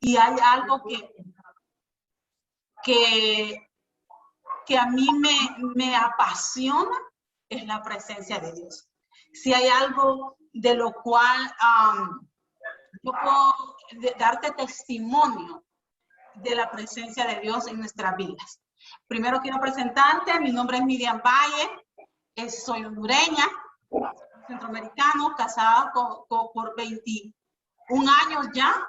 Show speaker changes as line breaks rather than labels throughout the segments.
y hay algo que a mí me apasiona, es la presencia de Dios. Si hay algo de lo cual yo puedo darte testimonio de la presencia de Dios en nuestras vidas. Primero quiero presentarte, mi nombre es Miriam Valle, soy hondureña, centroamericano, casada por 21 años ya,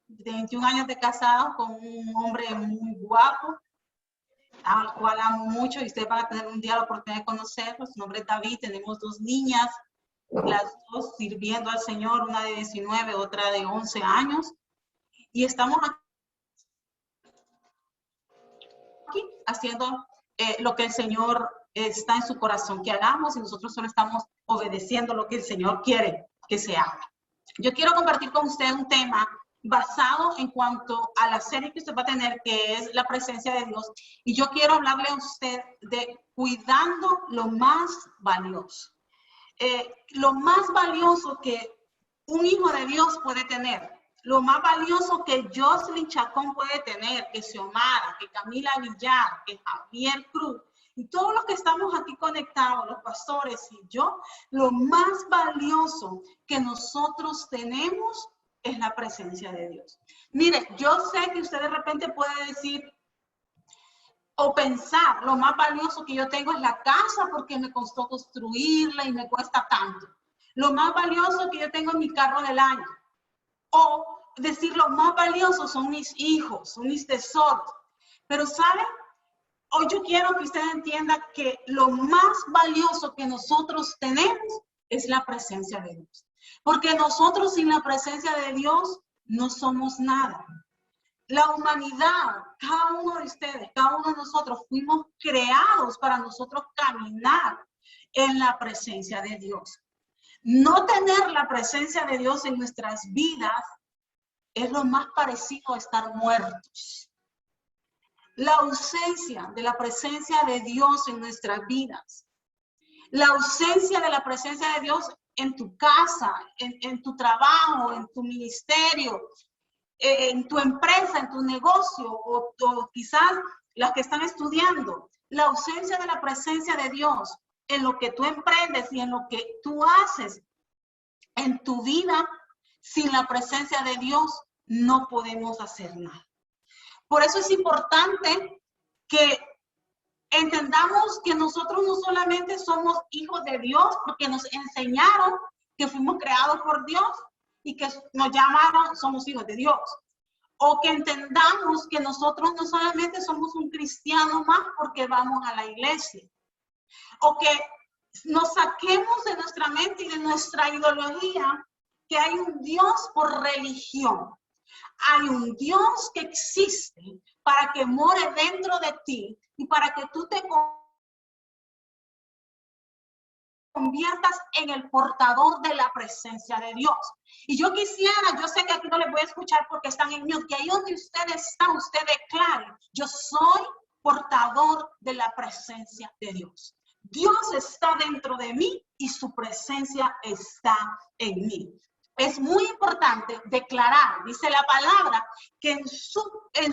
21 años de casado con un hombre muy guapo, al cual amo mucho, y ustedes van a tener un día la oportunidad de conocerlo. Su nombre es David. Tenemos 2 niñas, las 2 sirviendo al Señor, una de 19, otra de 11 años, y estamos aquí haciendo lo que el Señor está en su corazón que hagamos, y nosotros solo estamos obedeciendo lo que el Señor quiere que se haga. Yo quiero compartir con usted un tema basado en cuanto a la serie que usted va a tener, que es la presencia de Dios. Y yo quiero hablarle a usted de cuidando lo más valioso. Lo más valioso que un hijo de Dios puede tener. Lo más valioso que Jocelyn Chacón puede tener, que Xiomara, que Camila Villar, que Javier Cruz, y todos los que estamos aquí conectados, los pastores y yo, lo más valioso que nosotros tenemos es la presencia de Dios. Mire, yo sé que usted de repente puede decir o pensar, lo más valioso que yo tengo es la casa porque me costó construirla y me cuesta tanto. Lo más valioso que yo tengo es mi carro del año. O decir, lo más valioso son mis hijos, son mis tesoros. Pero ¿saben? Hoy yo quiero que usted entienda que lo más valioso que nosotros tenemos es la presencia de Dios. Porque nosotros sin la presencia de Dios no somos nada. La humanidad, cada uno de ustedes, cada uno de nosotros fuimos creados para nosotros caminar en la presencia de Dios. No tener la presencia de Dios en nuestras vidas es lo más parecido a estar muertos. La ausencia de la presencia de Dios en nuestras vidas, la ausencia de la presencia de Dios en tu casa, en tu trabajo, en tu ministerio, en tu empresa, en tu negocio, o quizás las que están estudiando, la ausencia de la presencia de Dios en lo que tú emprendes y en lo que tú haces en tu vida, sin la presencia de Dios no podemos hacer nada. Por eso es importante que entendamos que nosotros no solamente somos hijos de Dios, porque nos enseñaron que fuimos creados por Dios y que nos llamaron, somos hijos de Dios. O que entendamos que nosotros no solamente somos un cristiano más porque vamos a la iglesia. O que nos saquemos de nuestra mente y de nuestra ideología que hay un Dios por religión. Hay un Dios que existe para que more dentro de ti y para que tú te conviertas en el portador de la presencia de Dios. Y yo quisiera, yo sé que aquí no les voy a escuchar porque están en mute, que ahí donde ustedes están, ustedes declaren, yo soy portador de la presencia de Dios. Dios está dentro de mí y su presencia está en mí. Es muy importante declarar, dice la palabra, que en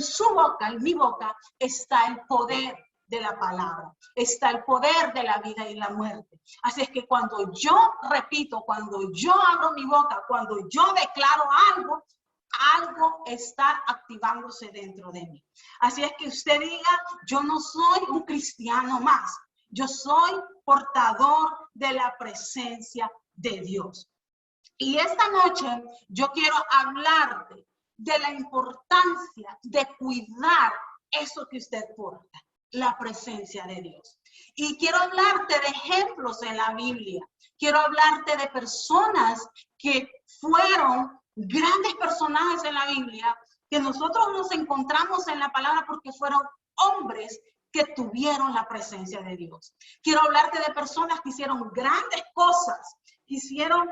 su boca, en mi boca, está el poder de la palabra, está el poder de la vida y la muerte. Así es que cuando yo repito, cuando yo abro mi boca, cuando yo declaro algo, algo está activándose dentro de mí. Así es que usted diga, yo no soy un cristiano más, yo soy portador de la presencia de Dios. Y esta noche yo quiero hablarte de la importancia de cuidar eso que usted porta, la presencia de Dios. Y quiero hablarte de ejemplos en la Biblia. Quiero hablarte de personas que fueron grandes personajes en la Biblia, que nosotros nos encontramos en la palabra porque fueron hombres que tuvieron la presencia de Dios. Quiero hablarte de personas que hicieron grandes cosas, que hicieron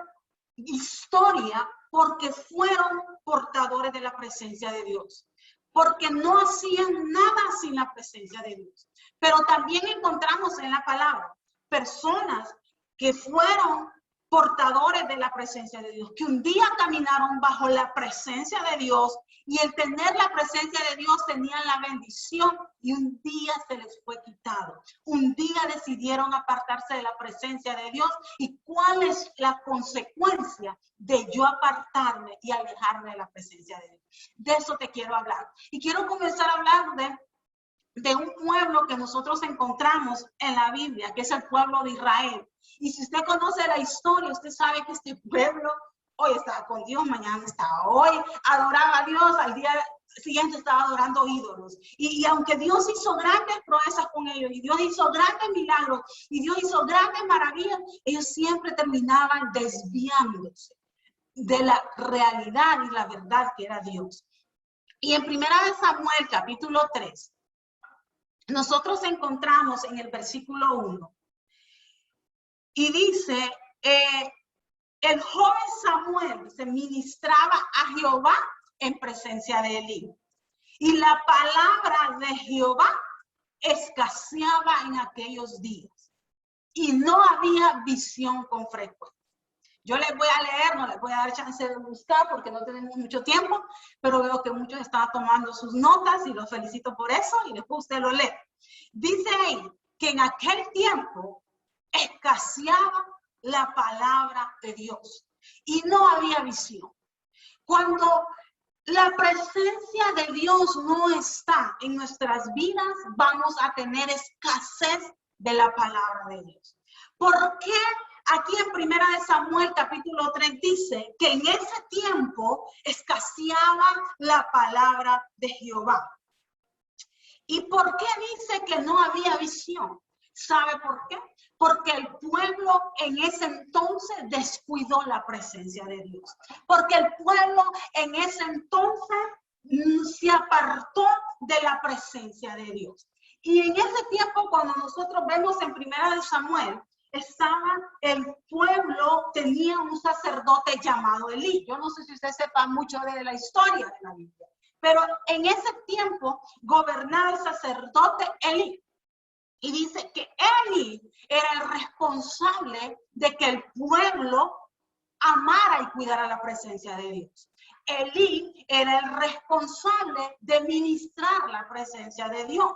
historia porque fueron portadores de la presencia de Dios, porque no hacían nada sin la presencia de Dios. Pero también encontramos en la palabra personas que fueron portadores de la presencia de Dios, que un día caminaron bajo la presencia de Dios, y el tener la presencia de Dios tenían la bendición, y un día se les fue quitado. Un día decidieron apartarse de la presencia de Dios. ¿Y cuál es la consecuencia de yo apartarme y alejarme de la presencia de Dios? De eso te quiero hablar. Y quiero comenzar a hablar de un pueblo que nosotros encontramos en la Biblia, que es el pueblo de Israel. Y si usted conoce la historia, usted sabe que este pueblo hoy estaba con Dios, mañana estaba, hoy adoraba a Dios, al día siguiente estaba adorando ídolos. Y aunque Dios hizo grandes proezas con ellos, y Dios hizo grandes milagros, y Dios hizo grandes maravillas, ellos siempre terminaban desviándose de la realidad y la verdad que era Dios. Y en 1 Samuel, capítulo 3, nosotros encontramos en el versículo 1, y dice, el joven Samuel se ministraba a Jehová en presencia de Elí, y la palabra de Jehová escaseaba en aquellos días, y no había visión con frecuencia. Yo les voy a leer, no les voy a dar chance de buscar porque no tenemos mucho tiempo, pero veo que muchos están tomando sus notas y los felicito por eso, y después usted lo lee. Dice ahí que en aquel tiempo escaseaba la palabra de Dios y no había visión. Cuando la presencia de Dios no está en nuestras vidas, vamos a tener escasez de la palabra de Dios. ¿Por qué? Aquí en 1 Samuel capítulo 3 dice que en ese tiempo escaseaba la palabra de Jehová. ¿Y por qué dice que no había visión? ¿Sabe por qué? Porque el pueblo en ese entonces descuidó la presencia de Dios. Porque el pueblo en ese entonces se apartó de la presencia de Dios. Y en ese tiempo, cuando nosotros vemos en 1 Samuel, el pueblo tenía un sacerdote llamado Elí. Yo no sé si usted sepa mucho de la historia de la Biblia, pero en ese tiempo gobernaba el sacerdote Elí. Y dice que Elí era el responsable de que el pueblo amara y cuidara la presencia de Dios. Elí era el responsable de ministrar la presencia de Dios.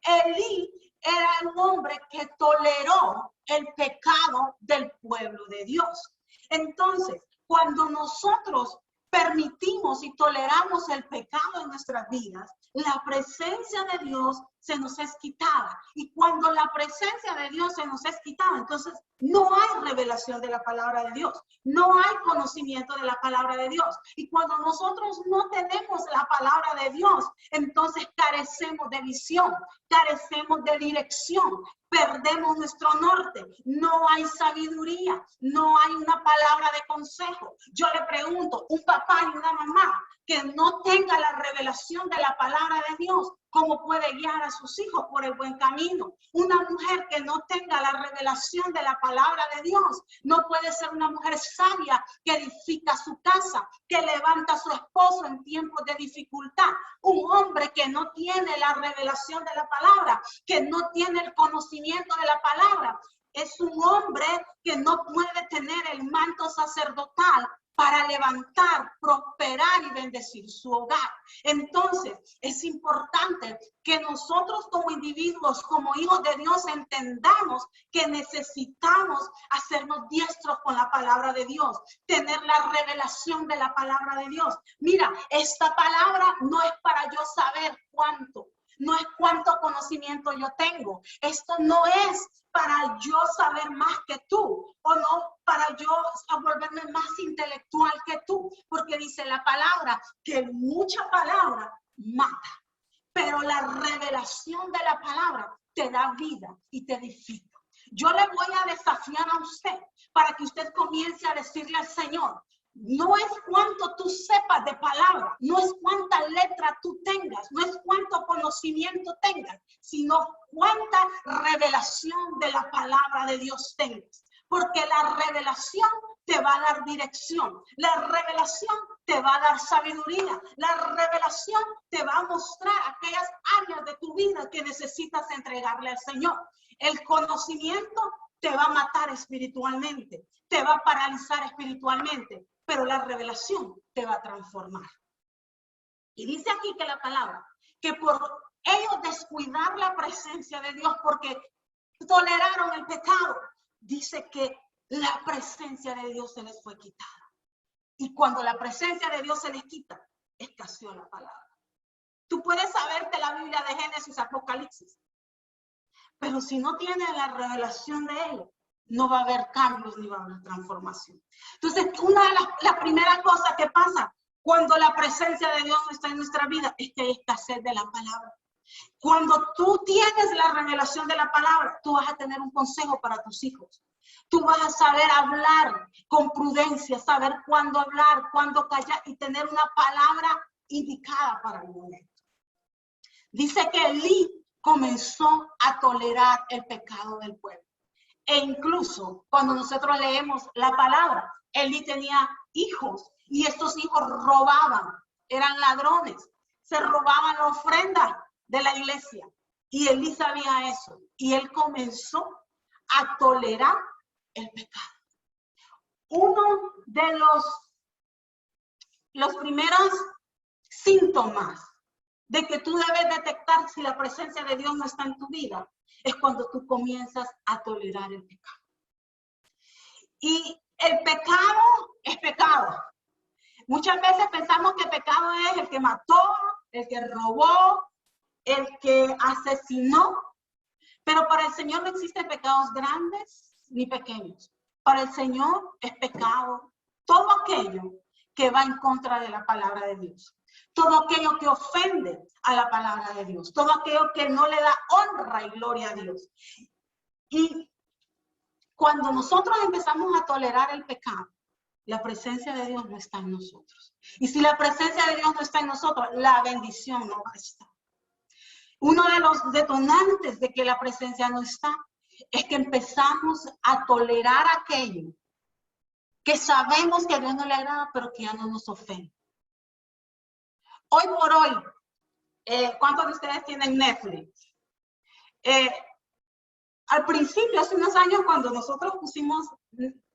Elí era un hombre que toleró el pecado del pueblo de Dios. Entonces, cuando nosotros permitimos y toleramos el pecado en nuestras vidas, la presencia de Dios se nos es quitada. Y cuando la presencia de Dios se nos es quitada, entonces no hay revelación de la palabra de Dios. No hay conocimiento de la palabra de Dios. Y cuando nosotros no tenemos la palabra de Dios, entonces carecemos de visión, carecemos de dirección, perdemos nuestro norte, no hay sabiduría, no hay una palabra de consejo. Yo le pregunto, un papá y una mamá que no tenga la revelación de la palabra de Dios, ¿cómo puede guiar a sus hijos por el buen camino? Una mujer que no tenga la revelación de la palabra de Dios no puede ser una mujer sabia que edifica su casa, que levanta a su esposo en tiempos de dificultad. Un hombre que no tiene la revelación de la palabra, que no tiene el conocimiento de la palabra, es un hombre que no puede tener el manto sacerdotal para levantar, prosperar y bendecir su hogar. Entonces, es importante que nosotros como individuos, como hijos de Dios, entendamos que necesitamos hacernos diestros con la palabra de Dios, tener la revelación de la palabra de Dios. Mira, esta palabra no es para yo saber cuánto, no es cuánto conocimiento yo tengo. Esto no es para yo saber más que tú, o no para yo volverme más intelectual que tú, porque dice la palabra que mucha palabra mata, pero la revelación de la palabra te da vida y te edifica. Yo le voy a desafiar a usted para que usted comience a decirle al Señor, no es cuánto tú sepas de palabra, no es cuánta letra tú tengas, no es cuánto conocimiento tengas, sino cuánta revelación de la palabra de Dios tengas. Porque la revelación te va a dar dirección. La revelación te va a dar sabiduría. La revelación te va a mostrar aquellas áreas de tu vida que necesitas entregarle al Señor. El conocimiento te va a matar espiritualmente, te va a paralizar espiritualmente, pero la revelación te va a transformar. Y dice aquí que la palabra, que por ellos descuidar la presencia de Dios, porque toleraron el pecado, dice que la presencia de Dios se les fue quitada. Y cuando la presencia de Dios se les quita, escaseó la palabra. Tú puedes saberte la Biblia de Génesis, Apocalipsis, pero si no tienes la revelación de él, no va a haber cambios ni va a haber transformación. Entonces, una de las primeras cosas que pasa cuando la presencia de Dios no está en nuestra vida es que hay escasez de la palabra. Cuando tú tienes la revelación de la palabra, tú vas a tener un consejo para tus hijos. Tú vas a saber hablar con prudencia, saber cuándo hablar, cuándo callar y tener una palabra indicada para el momento. Dice que Elí comenzó a tolerar el pecado del pueblo. E incluso cuando nosotros leemos la palabra, Elí tenía hijos y estos hijos robaban, eran ladrones, se robaban la ofrenda de la iglesia. Y Elí sabía eso y él comenzó a tolerar el pecado. Uno de los primeros síntomas de que tú debes detectar si la presencia de Dios no está en tu vida es cuando tú comienzas a tolerar el pecado. Y el pecado es pecado. Muchas veces pensamos que pecado es el que mató, el que robó, el que asesinó, pero para el Señor no existen pecados grandes ni pequeños. Para el Señor es pecado todo aquello que va en contra de la palabra de Dios. Todo aquello que ofende a la palabra de Dios. Todo aquello que no le da honra y gloria a Dios. Y cuando nosotros empezamos a tolerar el pecado, la presencia de Dios no está en nosotros. Y si la presencia de Dios no está en nosotros, la bendición no va a estar. Uno de los detonantes de que la presencia no está es que empezamos a tolerar aquello que sabemos que a Dios no le agrada, pero que ya no nos ofende. Hoy por hoy, ¿cuántos de ustedes tienen Netflix? Al principio, hace unos años, cuando nosotros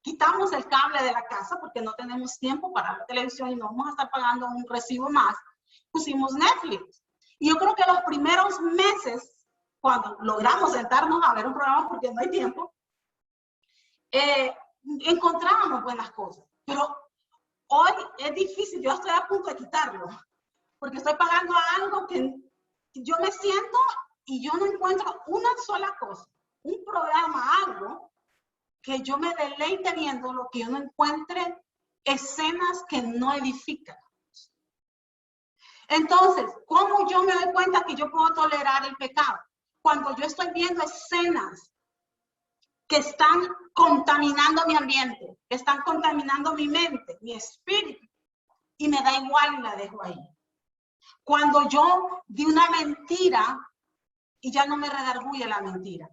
quitamos el cable de la casa porque no tenemos tiempo para la televisión y no vamos a estar pagando un recibo más, pusimos Netflix. Y yo creo que los primeros meses, cuando logramos sentarnos a ver un programa porque no hay tiempo, encontrábamos buenas cosas. Pero hoy es difícil, yo estoy a punto de quitarlo, porque estoy pagando algo que yo me siento y yo no encuentro una sola cosa, un programa, algo que yo me deleite viendo, lo que yo no encuentre escenas que no edifican. Entonces, ¿cómo yo me doy cuenta que yo puedo tolerar el pecado? Cuando yo estoy viendo escenas que están contaminando mi ambiente, que están contaminando mi mente, mi espíritu, y me da igual y la dejo ahí. Cuando yo di una mentira y ya no me redarguye la mentira.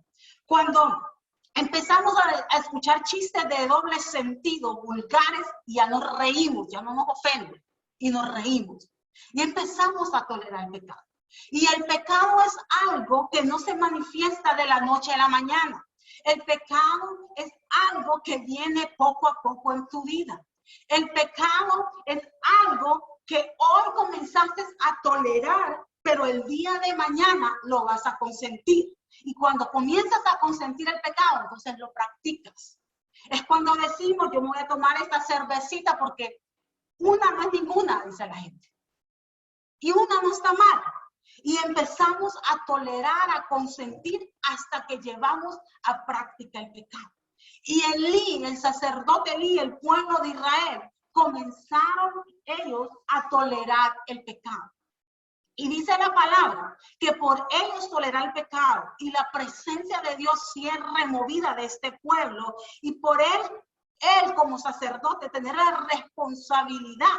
Cuando empezamos a escuchar chistes de doble sentido, vulgares, y ya nos reímos, ya no nos ofenden, y nos reímos. Y empezamos a tolerar el pecado. Y el pecado es algo que no se manifiesta de la noche a la mañana. El pecado es algo que viene poco a poco en tu vida. El pecado es algo que hoy comenzaste a tolerar, pero el día de mañana lo vas a consentir. Y cuando comienzas a consentir el pecado, entonces lo practicas. Es cuando decimos, yo me voy a tomar esta cervecita porque una no es ninguna, dice la gente. Y una no está mal. Y empezamos a tolerar, a consentir hasta que llevamos a práctica el pecado. Y Elí, el sacerdote Elí, el pueblo de Israel, comenzaron ellos a tolerar el pecado. Y dice la palabra que por ellos tolerar el pecado y la presencia de Dios sí es removida de este pueblo, y por él como sacerdote tener la responsabilidad.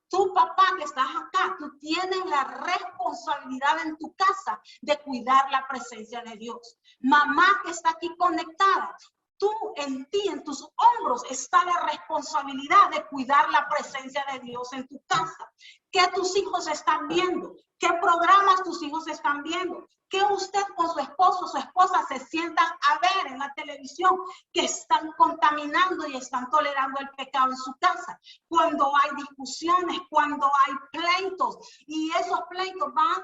Tu papá que estás acá, tú tienes la responsabilidad en tu casa de cuidar la presencia de Dios. Mamá que está aquí conectada, en ti, en tus hombros, está la responsabilidad de cuidar la presencia de Dios en tu casa. ¿Qué tus hijos están viendo? ¿Qué programas tus hijos están viendo? ¿Qué usted con su esposo o su esposa se sientan a ver en la televisión que están contaminando y están tolerando el pecado en su casa? Cuando hay discusiones, cuando hay pleitos, y esos pleitos van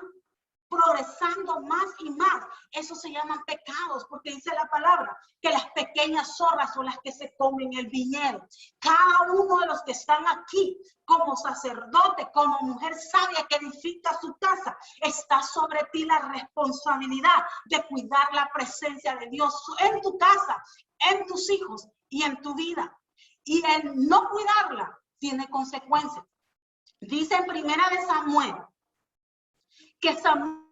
progresando más y más, eso se llaman pecados, porque dice la palabra que las pequeñas zorras son las que se comen el viñedo. Cada uno de los que están aquí, como sacerdote, como mujer sabia que edifica su casa, está sobre ti la responsabilidad de cuidar la presencia de Dios en tu casa, en tus hijos y en tu vida. Y el no cuidarla tiene consecuencias. Dice en Primera de Samuel que Samuel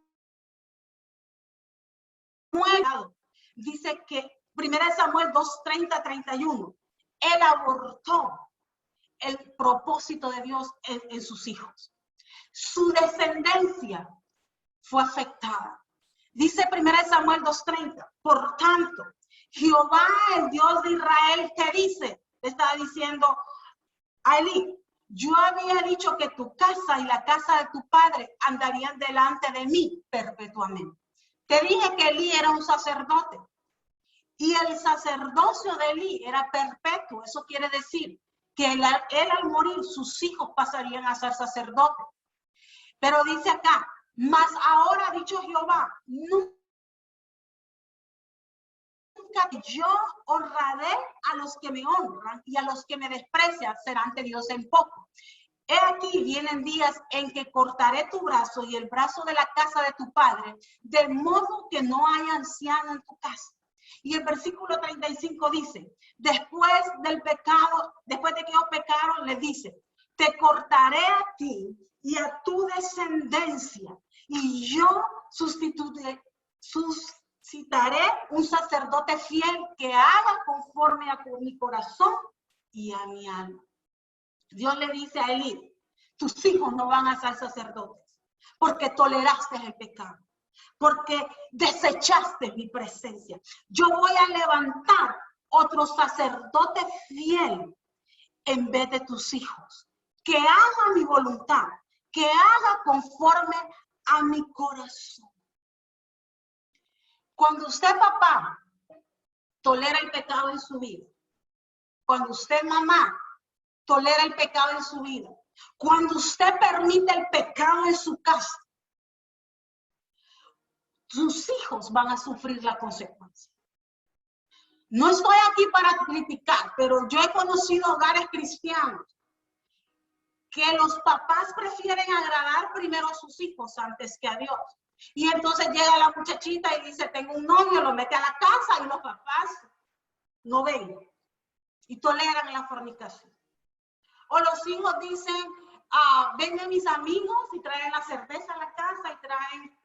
dice que Primera de Samuel 2:30-31, él abortó el propósito de Dios en sus hijos. Su descendencia fue afectada. Dice Primera de Samuel 2:30, por tanto, Jehová, el Dios de Israel, te dice, le estaba diciendo a Elí, yo había dicho que tu casa y la casa de tu padre andarían delante de mí perpetuamente. Te dije que Elí era un sacerdote y el sacerdocio de Elí era perpetuo. Eso quiere decir que él al morir, sus hijos pasarían a ser sacerdotes. Pero dice acá, mas ahora ha dicho Jehová, nunca yo honraré a los que me honran y a los que me desprecian serán ante Dios en poco. He aquí vienen días en que cortaré tu brazo y el brazo de la casa de tu padre, de modo que no haya anciano en tu casa. Y el versículo 35 dice, después del pecado, después de que ellos pecaron, le dice, te cortaré a ti y a tu descendencia, y yo suscitaré un sacerdote fiel que haga conforme a mi corazón y a mi alma. Dios le dice a Elí, tus hijos no van a ser sacerdotes porque toleraste el pecado, porque desechaste mi presencia. Yo voy a levantar otro sacerdote fiel en vez de tus hijos, que haga mi voluntad, que haga conforme a mi corazón. Cuando usted, papá, tolera el pecado en su vida, cuando usted, mamá, tolera el pecado en su vida, cuando usted permite el pecado en su casa, sus hijos van a sufrir la consecuencia. No estoy aquí para criticar, pero yo he conocido hogares cristianos que los papás prefieren agradar primero a sus hijos antes que a Dios. Y entonces llega la muchachita y dice, tengo un novio, lo mete a la casa y los papás no ven y toleran la fornicación. O los hijos dicen, vengan mis amigos y traen la cerveza a la casa y traen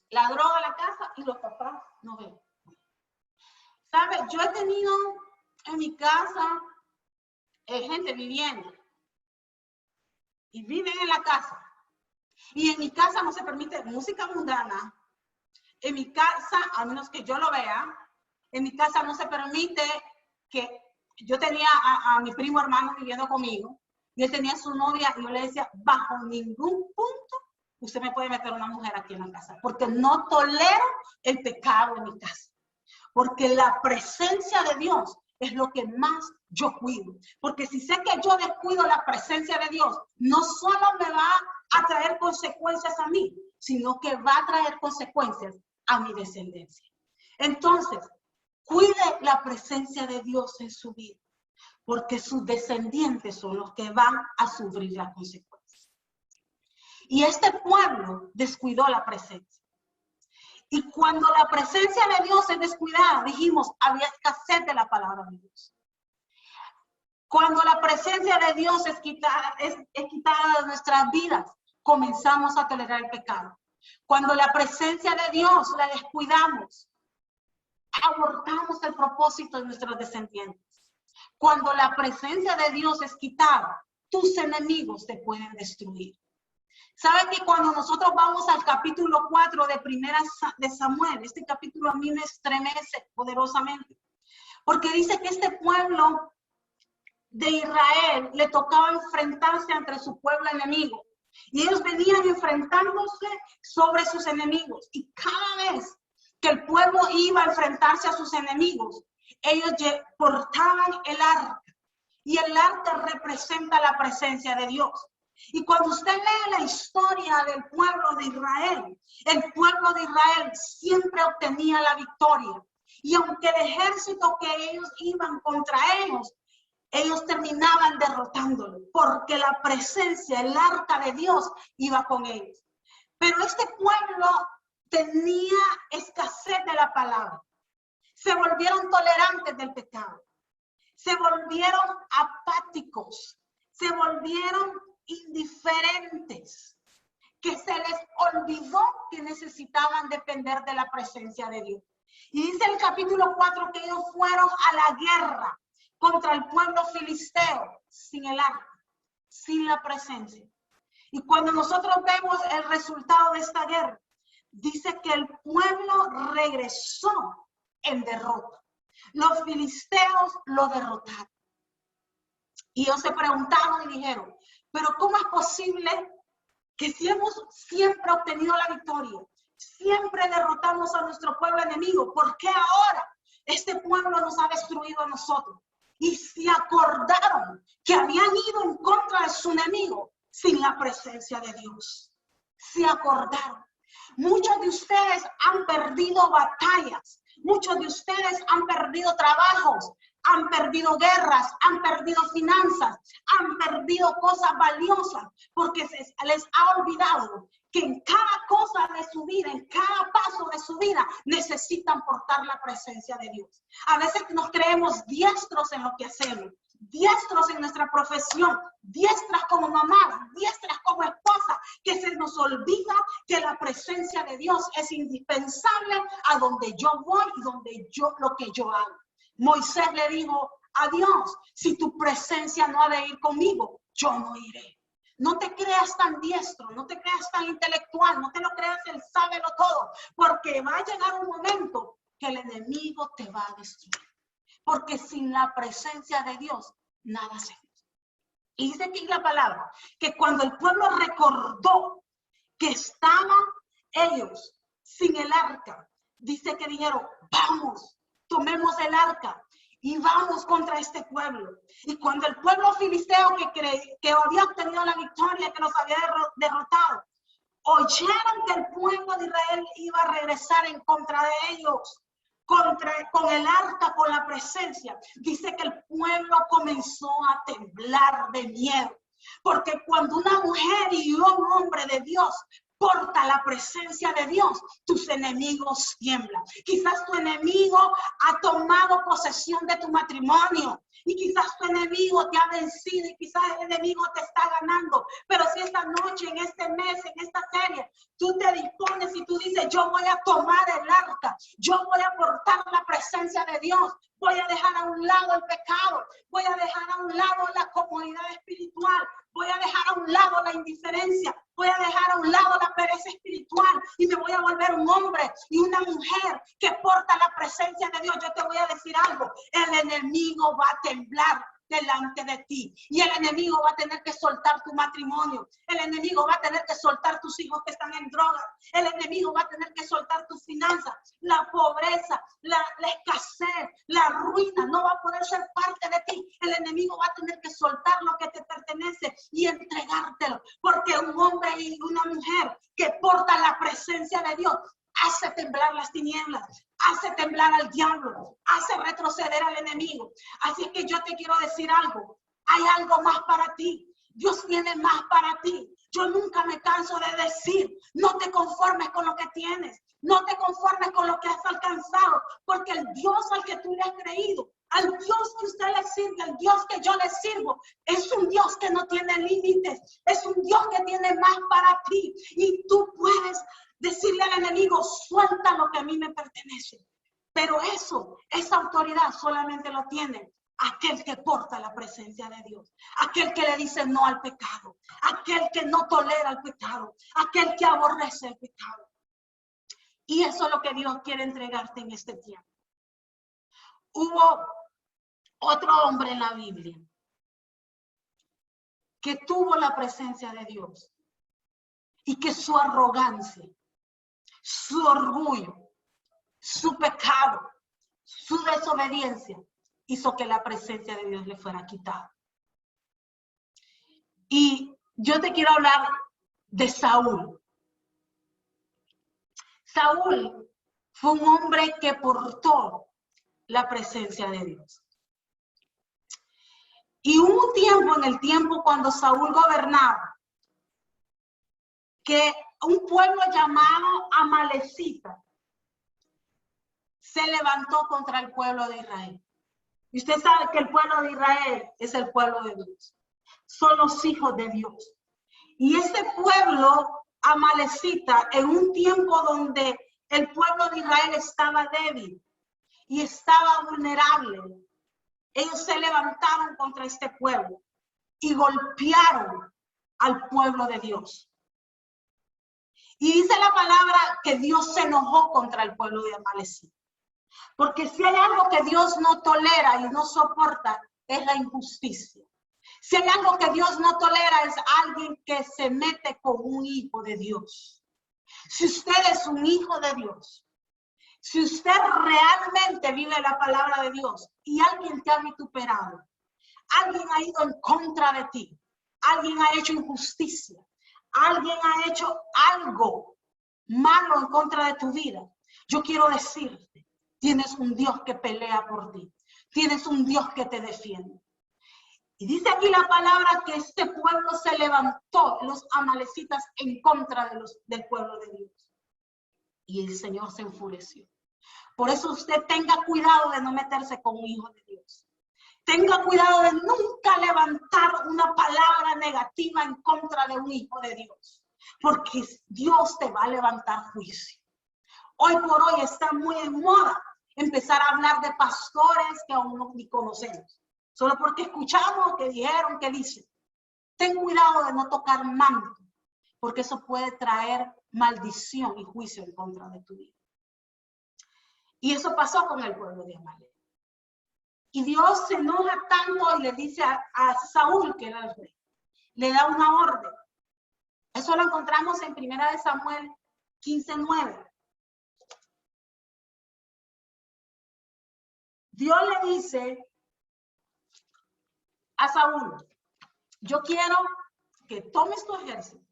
la droga a la casa y los papás no ven. ¿Sabe? Yo he tenido en mi casa gente viviendo y viven en la casa. Y en mi casa no se permite música mundana. En mi casa, a menos que yo lo vea, en mi casa no se permite que yo tenía a mi primo hermano viviendo conmigo y él tenía su novia y yo le decía, bajo ningún punto usted me puede meter una mujer aquí en la casa porque no tolero el pecado en mi casa. Porque la presencia de Dios es lo que más yo cuido. Porque si sé que yo descuido la presencia de Dios, no solo me va a traer consecuencias a mí, sino que va a traer consecuencias a mi descendencia. Entonces, cuide la presencia de Dios en su vida, porque sus descendientes son los que van a sufrir las consecuencias. Y este pueblo descuidó la presencia. Y cuando la presencia de Dios es descuidada, dijimos, había escasez de la palabra de Dios. Cuando la presencia de Dios es quitada de nuestras vidas, comenzamos a tolerar el pecado. Cuando la presencia de Dios la descuidamos, abortamos el propósito de nuestros descendientes. Cuando la presencia de Dios es quitada, tus enemigos te pueden destruir. ¿Sabe que cuando nosotros vamos al capítulo 4 de Primera de Samuel, este capítulo a mí me estremece poderosamente? Porque dice que este pueblo de Israel le tocaba enfrentarse entre su pueblo enemigo. Y ellos venían enfrentándose sobre sus enemigos. Y cada vez que el pueblo iba a enfrentarse a sus enemigos, ellos portaban el arca. Y el arca representa la presencia de Dios. Y cuando usted lee la historia del pueblo de Israel, el pueblo de Israel siempre obtenía la victoria. Y aunque el ejército que ellos iban contra ellos terminaban derrotándolo, porque la presencia, el arca de Dios iba con ellos. Pero este pueblo tenía escasez de la palabra. Se volvieron tolerantes del pecado. Se volvieron apáticos. Se volvieron indiferentes. Que se les olvidó que necesitaban depender de la presencia de Dios. Y dice el capítulo 4 que ellos fueron a la guerra contra el pueblo filisteo, sin el arca, sin la presencia. Y cuando nosotros vemos el resultado de esta guerra, dice que el pueblo regresó en derrota. Los filisteos lo derrotaron. Y ellos se preguntaron y dijeron, pero ¿cómo es posible que si hemos siempre obtenido la victoria, siempre derrotamos a nuestro pueblo enemigo, ¿por qué ahora este pueblo nos ha destruido a nosotros? Y se acordaron que habían ido en contra de su enemigo sin la presencia de Dios. Se acordaron. Muchos de ustedes han perdido batallas. Muchos de ustedes han perdido trabajos, han perdido guerras, han perdido finanzas, han perdido cosas valiosas porque les ha olvidado que en cada cosa de su vida, en cada paso de su vida, necesitan portar la presencia de Dios. A veces nos creemos diestros en lo que hacemos, diestros en nuestra profesión, diestras como mamás, diestras como esposa, que se nos olvida que la presencia de Dios es indispensable a donde yo voy y lo que yo hago. Moisés le dijo a Dios, si tu presencia no ha de ir conmigo, yo no iré. No te creas tan diestro, no te creas tan intelectual, no te lo creas el sábelo todo, porque va a llegar un momento que el enemigo te va a destruir. Porque sin la presencia de Dios, nada hacemos. Y dice aquí la palabra, que cuando el pueblo recordó que estaban ellos sin el arca, dice que dijeron, vamos, tomemos el arca y vamos contra este pueblo. Y cuando el pueblo filisteo que había obtenido la victoria, que los había derrotado, oyeron que el pueblo de Israel iba a regresar en contra de ellos, con el arca, con la presencia, dice que el pueblo comenzó a temblar de miedo. Porque cuando una mujer y un hombre de Dios porta la presencia de Dios, tus enemigos tiemblan. Quizás tu enemigo ha tomado posesión de tu matrimonio y quizás tu enemigo te ha vencido y quizás el enemigo te está ganando. Pero si esta noche, en este mes, en esta serie, tú te dispones y tú dices, yo voy a tomar el arca, yo voy a portar la presencia de Dios, voy a dejar a un lado el pecado, voy a dejar a un lado la comodidad espiritual, voy a dejar a un lado la indiferencia, voy a dejar a un lado la pereza espiritual y me voy a volver un hombre y una mujer que porta la presencia de Dios. Yo te voy a decir algo, el enemigo va a temblar delante de ti y el enemigo va a tener que soltar tu matrimonio, el enemigo va a tener que soltar tus hijos que están en drogas, el enemigo va a tener que soltar tus finanzas, la pobreza, la escasez, la ruina no va a poder ser parte de ti. El enemigo va a tener que soltar lo que te pertenece y entregártelo, porque un hombre y una mujer que porta la presencia de Dios hace temblar las tinieblas, hace temblar al diablo, hace retroceder al enemigo. Así es que yo te quiero decir algo, hay algo más para ti. Dios tiene más para ti. Yo nunca me canso de decir, no te conformes con lo que tienes, no te conformes con lo que has alcanzado, porque el Dios al que tú le has creído, al Dios que usted le sirve, al Dios que yo le sirvo, es un Dios que no tiene límites, es un Dios que tiene más para ti y tú puedes decirle al enemigo, suelta lo que a mí me pertenece. Pero esa autoridad solamente lo tiene aquel que porta la presencia de Dios, aquel que le dice no al pecado, aquel que no tolera el pecado, aquel que aborrece el pecado. Y eso es lo que Dios quiere entregarte en este tiempo. hubo otro hombre en la Biblia que tuvo la presencia de Dios y que su arrogancia, su orgullo, su pecado, su desobediencia hizo que la presencia de Dios le fuera quitada. Y yo te quiero hablar de Saúl. Saúl fue un hombre que portó la presencia de Dios. Y hubo un tiempo, en el tiempo cuando Saúl gobernaba, que un pueblo llamado Amalecita se levantó contra el pueblo de Israel. Y usted sabe que el pueblo de Israel es el pueblo de Dios. Son los hijos de Dios. Y ese pueblo Amalecita, en un tiempo donde el pueblo de Israel estaba débil y estaba vulnerable, ellos se levantaron contra este pueblo y golpearon al pueblo de Dios. Y dice la palabra que Dios se enojó contra el pueblo de Amalecita. Porque si hay algo que Dios no tolera y no soporta, es la injusticia. Si hay algo que Dios no tolera, es alguien que se mete con un hijo de Dios. Si usted es un hijo de Dios, si usted realmente vive la palabra de Dios y alguien te ha vituperado, alguien ha ido en contra de ti, alguien ha hecho injusticia, alguien ha hecho algo malo en contra de tu vida, yo quiero decirte, tienes un Dios que pelea por ti, tienes un Dios que te defiende. Y dice aquí la palabra que este pueblo se levantó, los amalecitas, en contra del pueblo de Dios. Y el Señor se enfureció. Por eso usted tenga cuidado de no meterse con un hijo de Dios. Tenga cuidado de nunca levantar una palabra negativa en contra de un hijo de Dios. Porque Dios te va a levantar juicio. Hoy por hoy está muy en moda empezar a hablar de pastores que aún no ni conocemos. Solo porque escuchamos que dijeron, que dicen. Ten cuidado de no tocar manto, porque eso puede traer maldición y juicio en contra de tu vida. Y eso pasó con el pueblo de Amalek. Y Dios se enoja tanto y le dice a Saúl, que era el rey, le da una orden. Eso lo encontramos en 1 Samuel 15:9. Dios le dice a Saúl, yo quiero que tomes tu ejército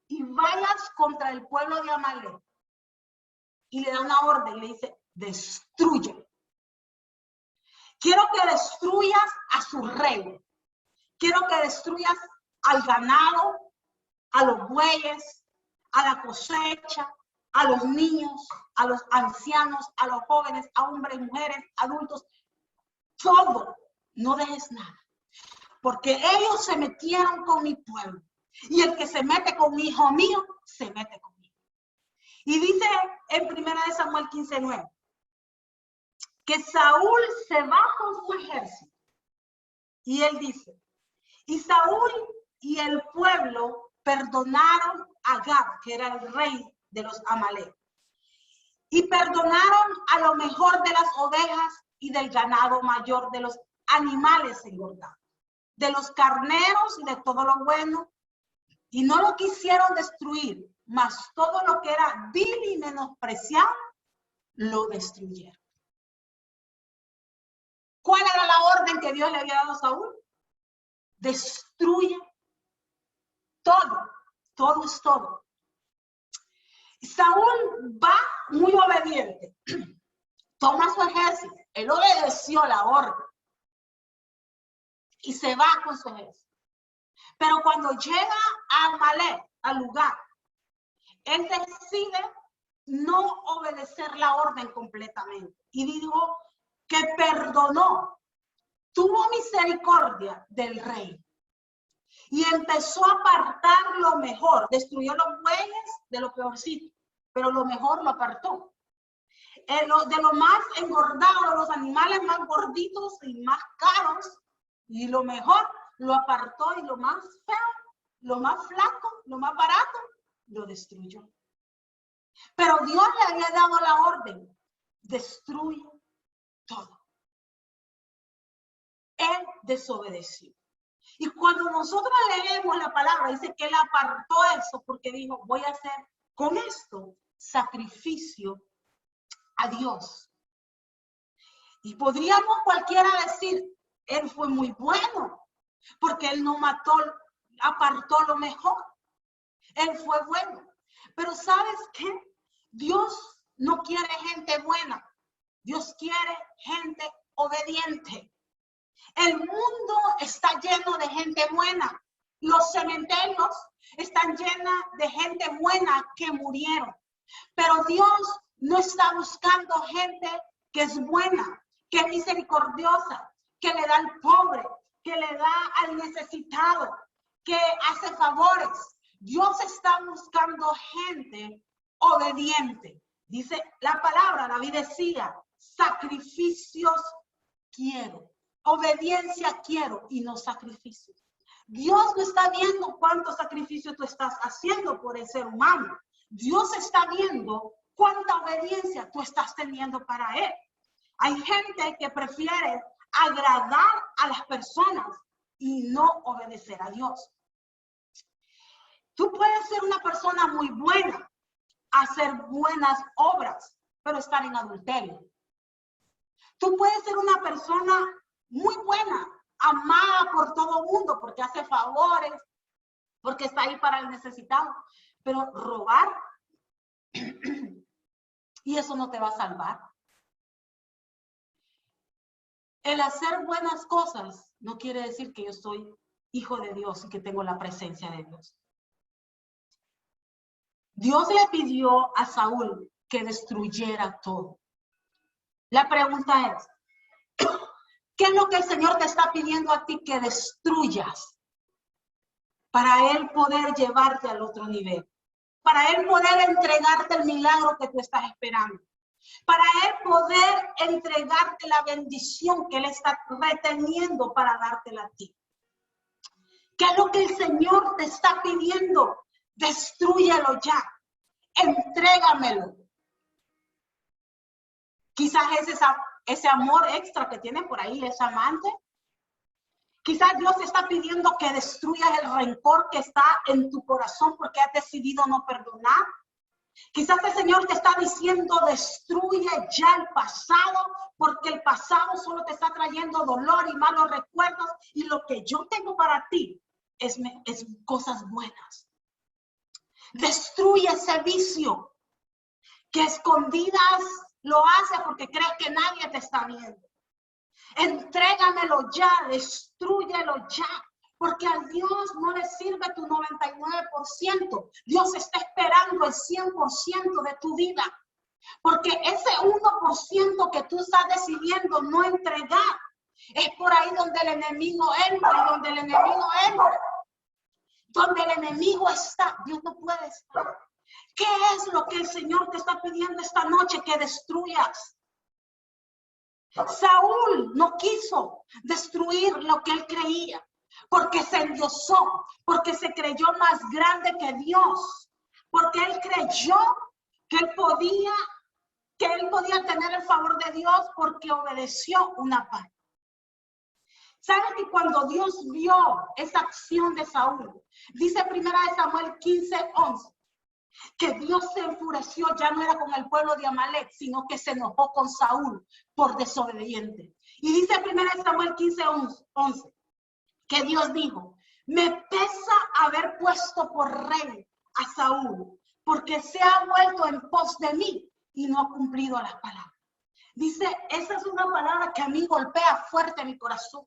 y vayas contra el pueblo de Amalek. Y le da una orden, le dice, destruye. Quiero que destruyas a su rey. Quiero que destruyas al ganado, a los bueyes, a la cosecha, a los niños, a los ancianos, a los jóvenes, a hombres, mujeres, adultos. Todo, no dejes nada. Porque ellos se metieron con mi pueblo. Y el que se mete con mi hijo mío, se mete conmigo. Y dice en 1 Samuel 15:9 que Saúl se va con su ejército. Y él dice, y Saúl y el pueblo perdonaron a Gad, que era el rey de los Amalek. Y perdonaron a lo mejor de las ovejas y del ganado mayor, de los animales engordados, de los carneros y de todo lo bueno. Y no lo quisieron destruir, mas todo lo que era vil y menospreciado, lo destruyeron. ¿Cuál era la orden que Dios le había dado a Saúl? Destruye todo, todo es todo. Saúl va muy obediente, toma su ejército, él obedeció la orden y se va con su ejército. Pero cuando llega a Amalek, al lugar, él decide no obedecer la orden completamente. Y dijo que perdonó, tuvo misericordia del rey. Y empezó a apartar lo mejor. Destruyó los bueyes de lo peorcito, pero lo mejor lo apartó. De lo más engordado, los animales más gorditos y más caros, y lo mejor lo apartó, y lo más feo, lo más flaco, lo más barato, lo destruyó. Pero Dios le había dado la orden, destruye todo. Él desobedeció. Y cuando nosotros leemos la palabra, dice que él apartó eso porque dijo, voy a hacer con esto sacrificio a Dios. Y podríamos cualquiera decir, él fue muy bueno, porque él no mató, apartó lo mejor. Él fue bueno. Pero ¿sabes qué? Dios no quiere gente buena. Dios quiere gente obediente. El mundo está lleno de gente buena. Los cementerios están llenos de gente buena que murieron. Pero Dios no está buscando gente que es buena, que es misericordiosa, que le da al pobre, que le da al necesitado, que hace favores. Dios está buscando gente obediente. Dice la palabra, David decía, sacrificios quiero. Obediencia quiero y no sacrificios. Dios no está viendo cuánto sacrificio tú estás haciendo por el ser humano. Dios está viendo cuánta obediencia tú estás teniendo para Él. Hay gente que prefiere agradar a las personas y no obedecer a Dios. Tú puedes ser una persona muy buena, hacer buenas obras, pero estar en adulterio. Tú puedes ser una persona muy buena, amada por todo el mundo, porque hace favores, porque está ahí para el necesitado, pero robar, y eso no te va a salvar. El hacer buenas cosas no quiere decir que yo soy hijo de Dios y que tengo la presencia de Dios. Dios le pidió a Saúl que destruyera todo. La pregunta es, ¿qué es lo que el Señor te está pidiendo a ti que destruyas para Él poder llevarte al otro nivel? Para Él poder entregarte el milagro que tú estás esperando. Para Él poder entregarte la bendición que Él está reteniendo para dártela a ti. ¿Qué es lo que el Señor te está pidiendo? Destrúyelo ya. Entrégamelo. Quizás es ese amor extra que tiene por ahí, ese amante. Quizás Dios te está pidiendo que destruyas el rencor que está en tu corazón porque has decidido no perdonar. Quizás el Señor te está diciendo, destruye ya el pasado, porque el pasado solo te está trayendo dolor y malos recuerdos, y lo que yo tengo para ti es cosas buenas. Destruye ese vicio que escondidas lo hace porque crees que nadie te está viendo. Entrégamelo ya, destrúyelo ya. Porque a Dios no le sirve tu 99%. Dios está esperando el 100% de tu vida. Porque ese 1% que tú estás decidiendo no entregar, es por ahí donde el enemigo entra, donde el enemigo entra. Donde el enemigo está, Dios no puede estar. ¿Qué es lo que el Señor te está pidiendo esta noche que destruyas? Saúl no quiso destruir lo que él creía. Porque se endiosó, porque se creyó más grande que Dios, porque él creyó que él podía tener el favor de Dios porque obedeció una parte. ¿Sabes que cuando Dios vio esa acción de Saúl, dice 1 Samuel 15:11, que Dios se enfureció, ya no era con el pueblo de Amalek, sino que se enojó con Saúl por desobediente? Y dice 1 Samuel 15:11, que Dios dijo, me pesa haber puesto por rey a Saúl, porque se ha vuelto en pos de mí y no ha cumplido las palabras. Dice, esa es una palabra que a mí golpea fuerte mi corazón.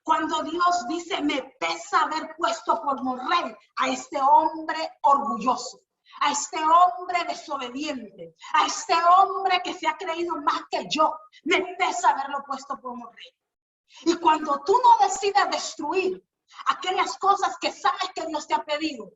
Cuando Dios dice, me pesa haber puesto por rey a este hombre orgulloso, a este hombre desobediente, a este hombre que se ha creído más que yo, me pesa haberlo puesto como rey. Y cuando tú no decides destruir aquellas cosas que sabes que Dios te ha pedido,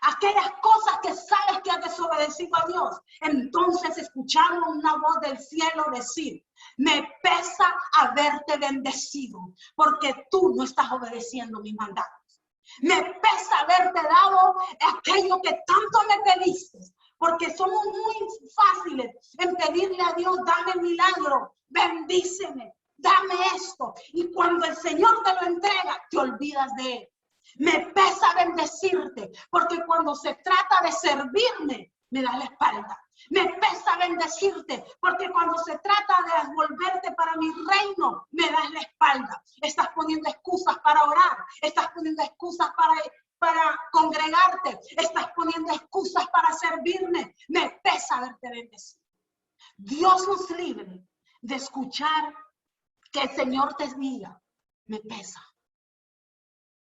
aquellas cosas que sabes que has desobedecido a Dios, entonces escuchamos una voz del cielo decir, me pesa haberte bendecido, porque tú no estás obedeciendo mis mandatos. Me pesa haberte dado aquello que tanto me pediste, porque somos muy fáciles en pedirle a Dios, dame milagro, bendíceme. dame esto. Y cuando el Señor te lo entrega, te olvidas de Él. Me pesa bendecirte, porque cuando se trata de servirme, me das la espalda. Me pesa bendecirte, porque cuando se trata de devolverte para mi reino, me das la espalda. Estás poniendo excusas para orar, estás poniendo excusas para congregarte, estás poniendo excusas para servirme. Me pesa haberte bendecido. Dios nos libre de escuchar que el Señor te diga, me pesa.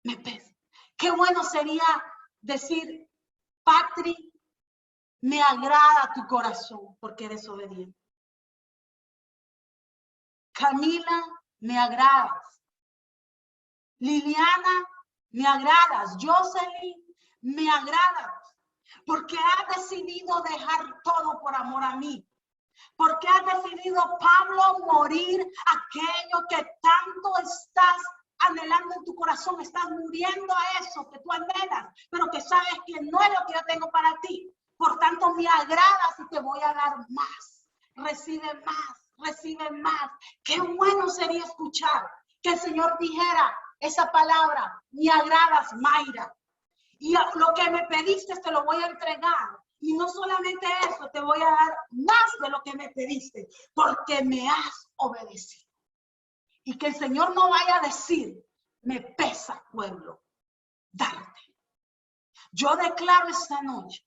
Me pesa. Qué bueno sería decir, Patri, me agrada tu corazón porque eres obediente. Camila, me agradas. Liliana, me agradas. Jocelyn, me agradas. Porque has decidido dejar todo por amor a mí. Porque has decidido, Pablo, morir aquello que tanto estás anhelando en tu corazón. Estás muriendo a eso que tú anhelas, pero que sabes que no es lo que yo tengo para ti. Por tanto, me agradas y te voy a dar más. Recibe más, recibe más. Qué bueno sería escuchar que el Señor dijera esa palabra, me agradas, Mayra. Y lo que me pediste te lo voy a entregar. Y no solamente eso, te voy a dar más de lo que me pediste, porque me has obedecido. Y que el Señor no vaya a decir, me pesa, pueblo, darte. Yo declaro esta noche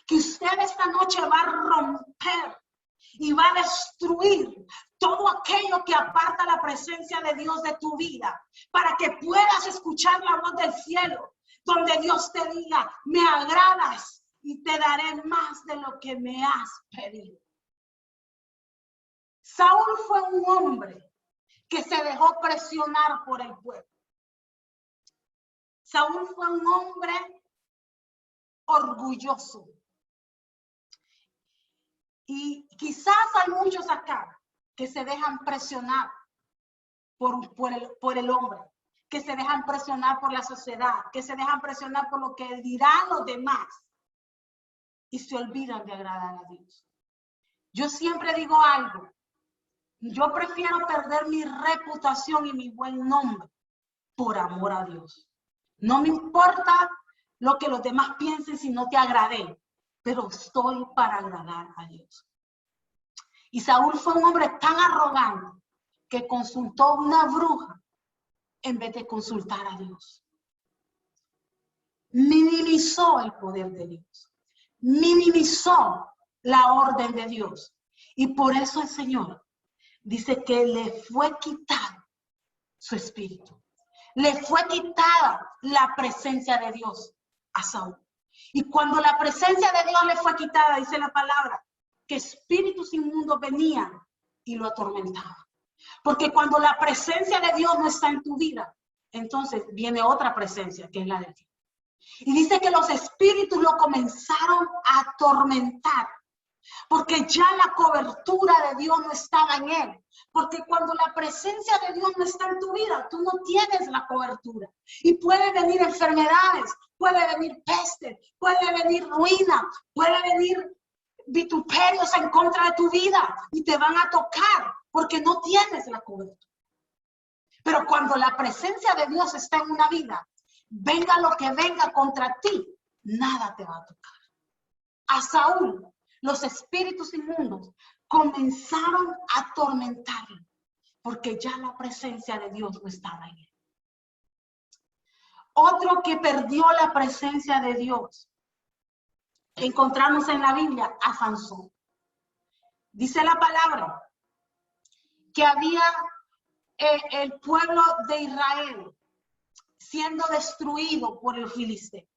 que usted esta noche va a romper y va a destruir todo aquello que aparta la presencia de Dios de tu vida, para que puedas escuchar la voz del cielo, donde Dios te diga, me agradas y te daré más de lo que me has pedido. Saúl fue un hombre que se dejó presionar por el pueblo. Saúl fue un hombre orgulloso. Y quizás hay muchos acá que se dejan presionar por el hombre, que se dejan presionar por la sociedad, que se dejan presionar por lo que dirán los demás y se olvidan de agradar a Dios. Yo siempre digo algo, yo prefiero perder mi reputación y mi buen nombre por amor a Dios. No me importa lo que los demás piensen si no te agradé, pero estoy para agradar a Dios. Y Saúl fue un hombre tan arrogante que consultó una bruja en vez de consultar a Dios. Minimizó el poder de Dios. Minimizó la orden de Dios. Y por eso el Señor dice que le fue quitado su espíritu. Le fue quitada la presencia de Dios a Saúl. Y cuando la presencia de Dios le fue quitada, dice la palabra, que espíritus inmundos venían y lo atormentaban. Porque cuando la presencia de Dios no está en tu vida, entonces viene otra presencia que es la de Dios. Y dice que los espíritus lo comenzaron a atormentar. Porque ya la cobertura de Dios no estaba en él. Porque cuando la presencia de Dios no está en tu vida, tú no tienes la cobertura. Y puede venir enfermedades, puede venir peste, puede venir ruina, puede venir vituperios en contra de tu vida y te van a tocar porque no tienes la cobertura. Pero cuando la presencia de Dios está en una vida, venga lo que venga contra ti, nada te va a tocar. A Saúl, los espíritus inmundos comenzaron a atormentarlo porque ya la presencia de Dios no estaba en él. Otro que perdió la presencia de Dios, encontramos en la Biblia a Sansón. Dice la palabra que había el pueblo de Israel siendo destruido por el filisteo.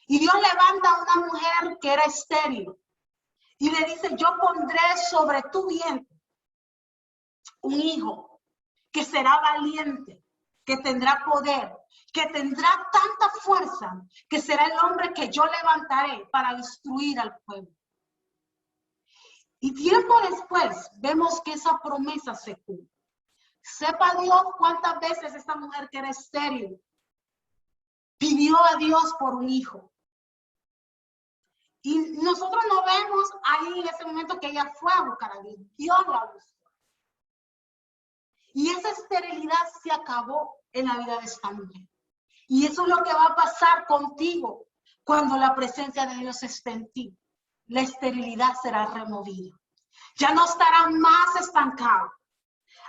Y Dios levanta a una mujer que era estéril y le dice, yo pondré sobre tu vientre un hijo que será valiente, que tendrá poder, que tendrá tanta fuerza, que será el hombre que yo levantaré para destruir al pueblo. Y tiempo después vemos que esa promesa se cumple. Sepa Dios cuántas veces esta mujer que era estéril pidió a Dios por un hijo. Y nosotros no vemos ahí en ese momento que ella fue a buscar a Dios. Dios la buscó. Y esa esterilidad se acabó en la vida de esta mujer. Y eso es lo que va a pasar contigo cuando la presencia de Dios esté en ti. La esterilidad será removida. Ya no estará más estancado.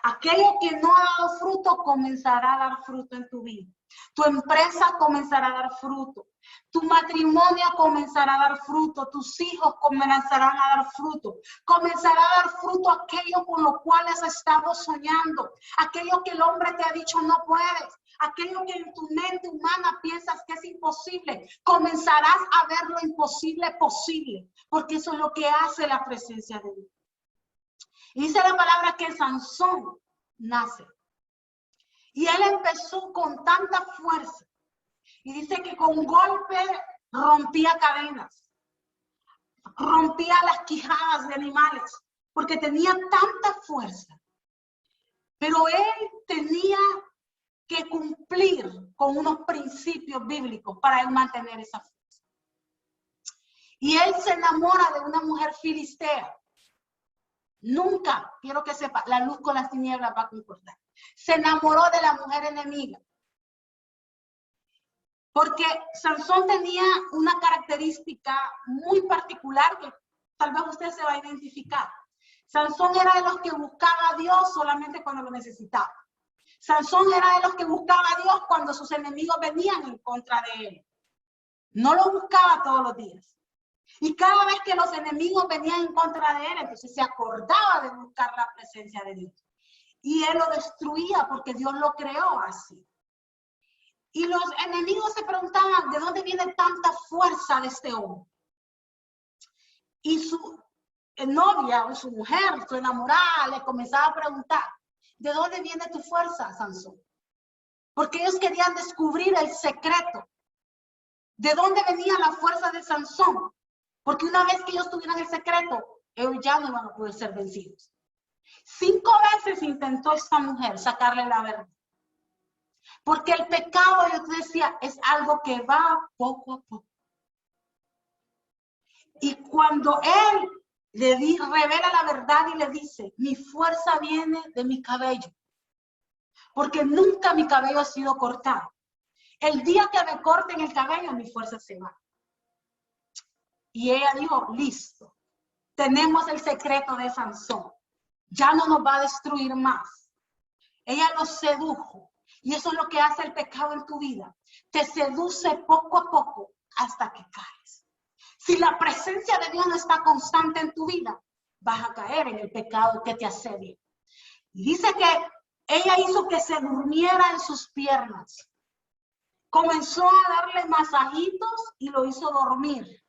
Aquello que no ha dado fruto comenzará a dar fruto en tu vida. Tu empresa comenzará a dar fruto. Tu matrimonio comenzará a dar fruto. Tus hijos comenzarán a dar fruto. Comenzará a dar fruto aquello con lo cual has estado soñando. Aquello que el hombre te ha dicho no puedes. Aquello que en tu mente humana piensas que es imposible. Comenzarás a ver lo imposible posible. Porque eso es lo que hace la presencia de Dios. Y dice la palabra que Sansón nace. Y él empezó con tanta fuerza. Y dice que con golpe rompía cadenas. Rompía las quijadas de animales. Porque tenía tanta fuerza. Pero él tenía que cumplir con unos principios bíblicos para él mantener esa fuerza. Y él se enamora de una mujer filistea. Nunca, quiero que sepa, la luz con las tinieblas va a concordar. Se enamoró de la mujer enemiga. Porque Sansón tenía una característica muy particular que tal vez usted se va a identificar. Sansón era de los que buscaba a Dios solamente cuando lo necesitaba. Sansón era de los que buscaba a Dios cuando sus enemigos venían en contra de él. No lo buscaba todos los días. Y cada vez que los enemigos venían en contra de él, entonces se acordaba de buscar la presencia de Dios. Y él lo destruía porque Dios lo creó así. Y los enemigos se preguntaban, ¿de dónde viene tanta fuerza de este hombre? Y su novia o su mujer, su enamorada, le comenzaba a preguntar, ¿de dónde viene tu fuerza, Sansón? Porque ellos querían descubrir el secreto. ¿De dónde venía la fuerza de Sansón? Porque una vez que ellos tuvieran el secreto, ellos ya no iban a poder ser vencidos. 5 veces intentó esta mujer sacarle la verdad. Porque el pecado, yo te decía, es algo que va poco a poco. Y cuando él le revela la verdad y le dice, mi fuerza viene de mi cabello. Porque nunca mi cabello ha sido cortado. El día que me corten el cabello, mi fuerza se va. Y ella dijo, listo, tenemos el secreto de Sansón. Ya no nos va a destruir más. Ella lo sedujo. Y eso es lo que hace el pecado en tu vida. Te seduce poco a poco hasta que caes. Si la presencia de Dios no está constante en tu vida, vas a caer en el pecado que te asedia. Y dice que ella hizo que se durmiera en sus piernas. Comenzó a darle masajitos y lo hizo dormir.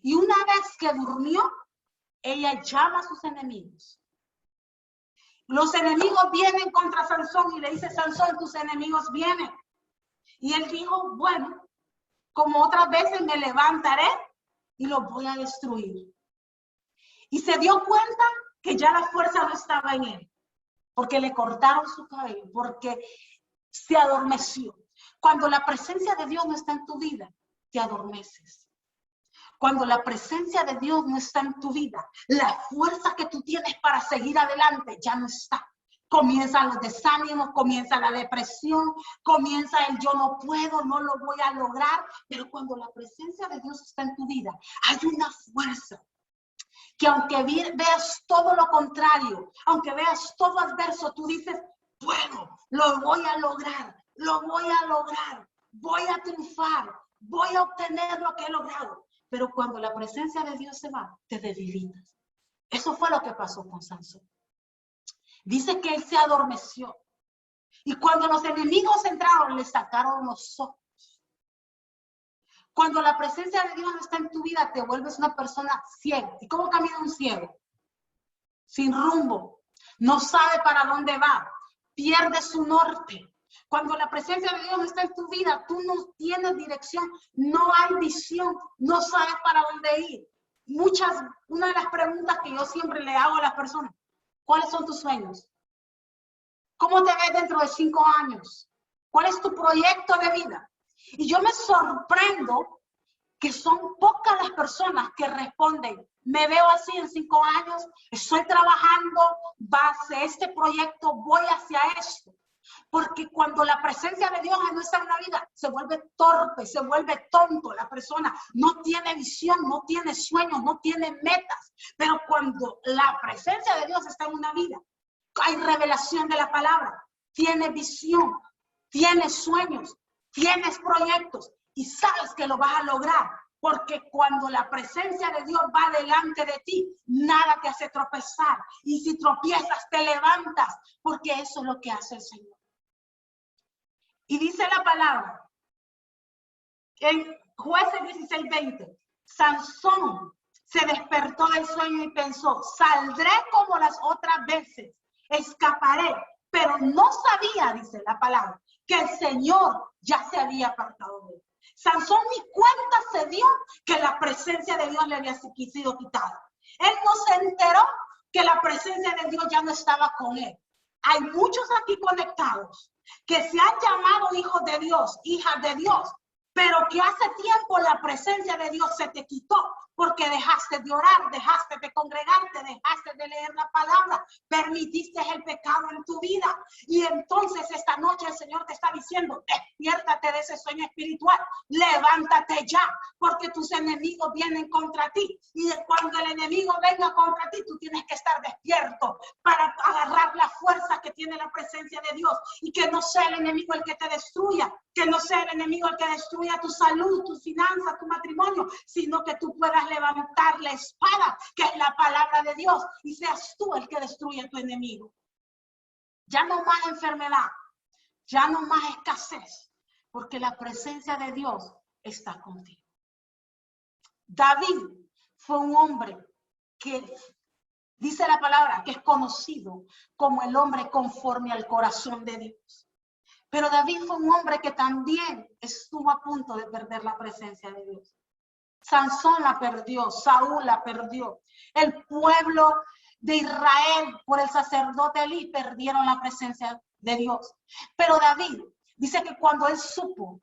Y una vez que durmió, ella llama a sus enemigos. Los enemigos vienen contra Sansón y le dice, Sansón, tus enemigos vienen. Y él dijo, bueno, como otras veces me levantaré y los voy a destruir. Y se dio cuenta que ya la fuerza no estaba en él, porque le cortaron su cabello, porque se adormeció. Cuando la presencia de Dios no está en tu vida, te adormeces. Cuando la presencia de Dios no está en tu vida, la fuerza que tú tienes para seguir adelante ya no está. Comienzan los desánimos, comienza la depresión, comienza el yo no puedo, no lo voy a lograr. Pero cuando la presencia de Dios está en tu vida, hay una fuerza que aunque veas todo lo contrario, aunque veas todo adverso, tú dices, bueno, lo voy a lograr, voy a triunfar, voy a obtener lo que he logrado. Pero cuando la presencia de Dios se va, te debilitas. Eso fue lo que pasó con Sansón. Dice que él se adormeció. Y cuando los enemigos entraron, le sacaron los ojos. Cuando la presencia de Dios no está en tu vida, te vuelves una persona ciega. ¿Y cómo camina un ciego? Sin rumbo. No sabe para dónde va. Pierde su norte. Cuando la presencia de Dios no está en tu vida, tú no tienes dirección, no hay visión, no sabes para dónde ir. Una de las preguntas que yo siempre le hago a las personas, ¿cuáles son tus sueños? ¿Cómo te ves dentro de 5 años? ¿Cuál es tu proyecto de vida? Y yo me sorprendo que son pocas las personas que responden, me veo así en 5 años, estoy trabajando base este proyecto, voy hacia esto. Porque cuando la presencia de Dios no está en la vida, se vuelve torpe, se vuelve tonto. La persona no tiene visión, no tiene sueños, no tiene metas. Pero cuando la presencia de Dios está en una vida, hay revelación de la palabra, tiene visión, tienes sueños, tienes proyectos y sabes que lo vas a lograr. Porque cuando la presencia de Dios va delante de ti, nada te hace tropezar. Y si tropiezas, te levantas, porque eso es lo que hace el Señor. Y dice la palabra, en Jueces 16:20, Sansón se despertó del sueño y pensó, saldré como las otras veces, escaparé. Pero no sabía, dice la palabra, que el Señor ya se había apartado de él. Sansón ni cuenta se dio que la presencia de Dios le había sido quitada. Él no se enteró que la presencia de Dios ya no estaba con él. Hay muchos aquí conectados que se han llamado hijos de Dios, hijas de Dios, pero que hace tiempo la presencia de Dios se te quitó porque dejaste de orar, dejaste de congregarte, dejaste de leer la palabra, permitiste el pecado en tu vida. Y entonces esta noche el Señor te está diciendo, despiértate de ese sueño espiritual, levántate ya, porque tus enemigos vienen contra ti. Y cuando el enemigo venga contra ti, tú tienes que estar despierto para agarrar la fuerza que tiene la presencia de Dios y que no sea el enemigo el que te destruya, que no sea el enemigo el que destruya tu salud, tus finanzas, tu matrimonio, sino que tú puedas levantar la espada, que es la palabra de Dios, y seas tú el que destruye a tu enemigo. Ya no más enfermedad, ya no más escasez, porque la presencia de Dios está contigo. David fue un hombre que dice la palabra que es conocido como el hombre conforme al corazón de Dios. Pero David fue un hombre que también estuvo a punto de perder la presencia de Dios. Sansón la perdió, Saúl la perdió. El pueblo de Israel por el sacerdote Elí perdieron la presencia de Dios. Pero David dice que cuando él supo,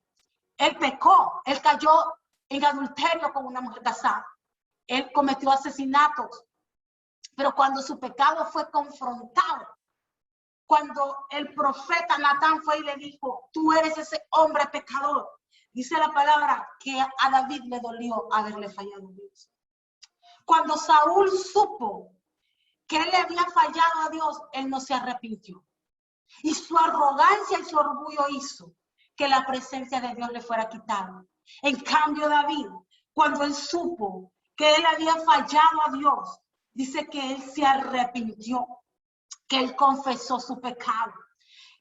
él pecó, él cayó en adulterio con una mujer casada. Él cometió asesinatos. Pero cuando su pecado fue confrontado, cuando el profeta Natán fue y le dijo, tú eres ese hombre pecador, dice la palabra que a David le dolió haberle fallado a Dios. Cuando Saúl supo que él le había fallado a Dios, él no se arrepintió. Y su arrogancia y su orgullo hizo que la presencia de Dios le fuera quitada. En cambio, David, cuando él supo que él había fallado a Dios, dice que él se arrepintió, que él confesó su pecado,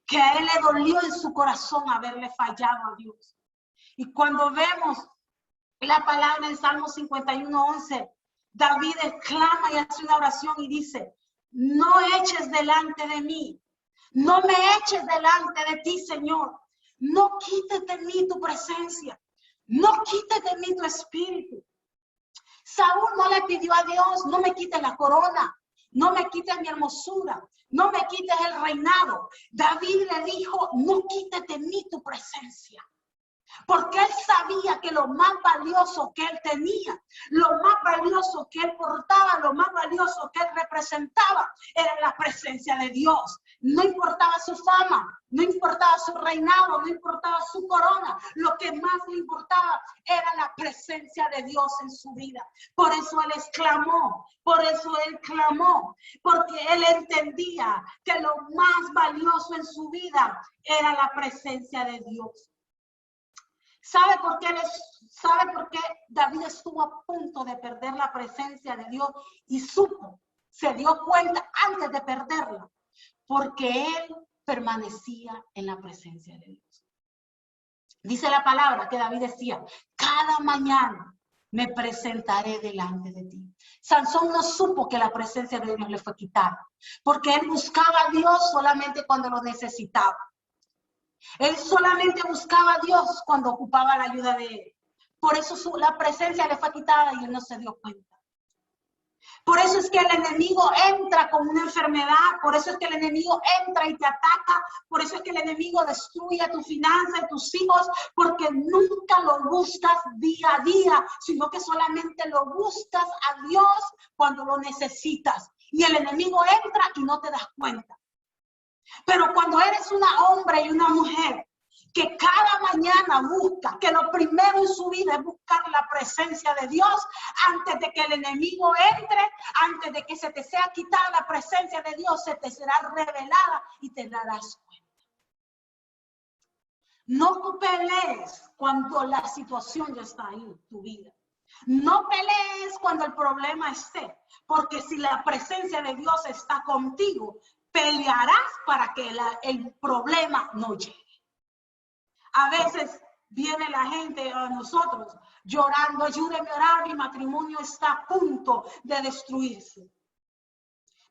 que a él le dolió en su corazón haberle fallado a Dios. Y cuando vemos la palabra en Salmo 51:11, David exclama y hace una oración y dice, no eches delante de mí, no me eches delante de ti, Señor. No quites de mí tu presencia, no quites de mí tu espíritu. Saúl no le pidió a Dios, no me quites la corona, no me quites mi hermosura, no me quites el reinado. David le dijo, no quites de mí tu presencia. Porque él sabía que lo más valioso que él tenía, lo más valioso que él portaba, lo más valioso que él representaba, era la presencia de Dios. No importaba su fama, no importaba su reinado, no importaba su corona. Lo que más le importaba era la presencia de Dios en su vida. Por eso él exclamó, por eso él clamó, porque él entendía que lo más valioso en su vida era la presencia de Dios. ¿Sabe por qué David estuvo a punto de perder la presencia de Dios y supo, se dio cuenta antes de perderla? Porque él permanecía en la presencia de Dios. Dice la palabra que David decía, cada mañana me presentaré delante de ti. Sansón no supo que la presencia de Dios le fue quitada, porque él buscaba a Dios solamente cuando lo necesitaba. Él solamente buscaba a Dios cuando ocupaba la ayuda de él. Por eso la presencia le fue quitada y él no se dio cuenta. Por eso es que el enemigo entra con una enfermedad, por eso es que el enemigo entra y te ataca, por eso es que el enemigo destruye tu finanza y tus hijos, porque nunca lo buscas día a día, sino que solamente lo buscas a Dios cuando lo necesitas. Y el enemigo entra y no te das cuenta. Pero cuando eres una hombre y una mujer que cada mañana busca, que lo primero en su vida es buscar la presencia de Dios, antes de que el enemigo entre, antes de que se te sea quitada la presencia de Dios, se te será revelada y te darás cuenta. No pelees cuando la situación ya está ahí en tu vida. No pelees cuando el problema esté, porque si la presencia de Dios está contigo, pelearás para que el problema no llegue. A veces viene la gente a nosotros llorando, ayúdenme a orar, mi matrimonio está a punto de destruirse.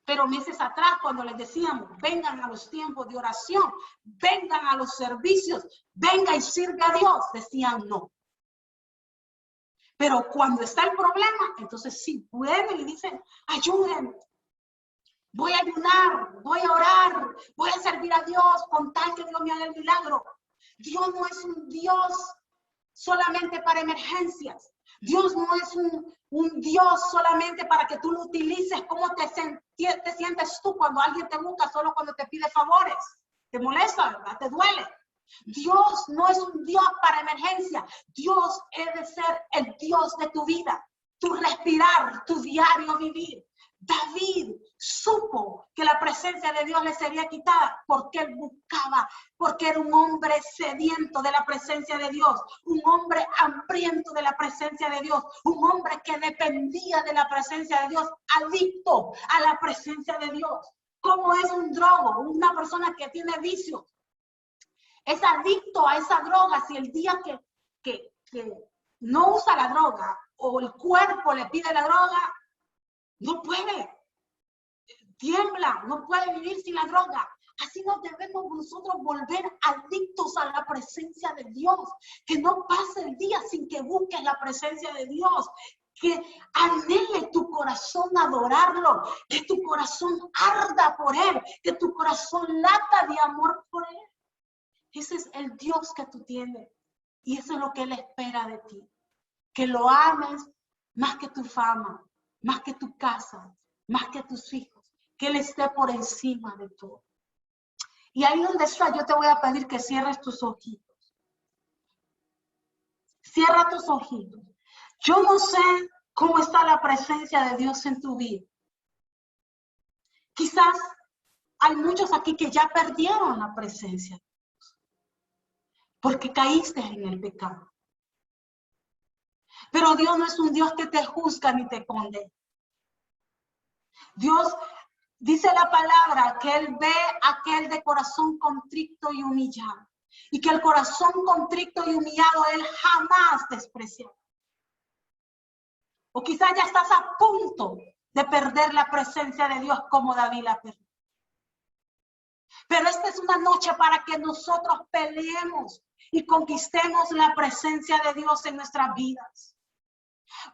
Pero meses atrás, cuando les decíamos, vengan a los tiempos de oración, vengan a los servicios, venga y sirve a Dios, decían no. Pero cuando está el problema, entonces sí, vuelven y dicen, ayúdenme. Voy a ayunar, voy a orar, voy a servir a Dios con tal que Dios me haga el milagro. Dios no es un Dios solamente para emergencias. Dios no es un Dios solamente para que tú lo utilices. ¿Cómo te sientes tú cuando alguien te busca solo cuando te pide favores? ¿Te molesta, verdad? ¿Te duele? Dios no es un Dios para emergencia. Dios debe ser el Dios de tu vida, tu respirar, tu diario vivir. David supo que la presencia de Dios le sería quitada porque él buscaba, porque era un hombre sediento de la presencia de Dios, un hombre hambriento de la presencia de Dios, un hombre que dependía de la presencia de Dios, adicto a la presencia de Dios. ¿Cómo es un drogo? Una persona que tiene vicios. Es adicto a esa droga. Si el día que no usa la droga o el cuerpo le pide la droga, no puede, tiembla, no puede vivir sin la droga. Así nos debemos nosotros volver adictos a la presencia de Dios. Que no pase el día sin que busques la presencia de Dios. Que anhele tu corazón adorarlo. Que tu corazón arda por Él. Que tu corazón lata de amor por Él. Ese es el Dios que tú tienes. Y eso es lo que Él espera de ti. Que lo ames más que tu fama, más que tu casa, más que tus hijos, que Él esté por encima de todo. Y ahí donde está, yo te voy a pedir que cierres tus ojitos. Cierra tus ojitos. Yo no sé cómo está la presencia de Dios en tu vida. Quizás hay muchos aquí que ya perdieron la presencia de Dios, porque caíste en el pecado. Pero Dios no es un Dios que te juzga ni te condena. Dios dice la palabra que Él ve aquel de corazón contrito y humillado. Y que el corazón contrito y humillado Él jamás desprecia. O quizás ya estás a punto de perder la presencia de Dios como David la perdió. Pero esta es una noche para que nosotros peleemos y conquistemos la presencia de Dios en nuestras vidas.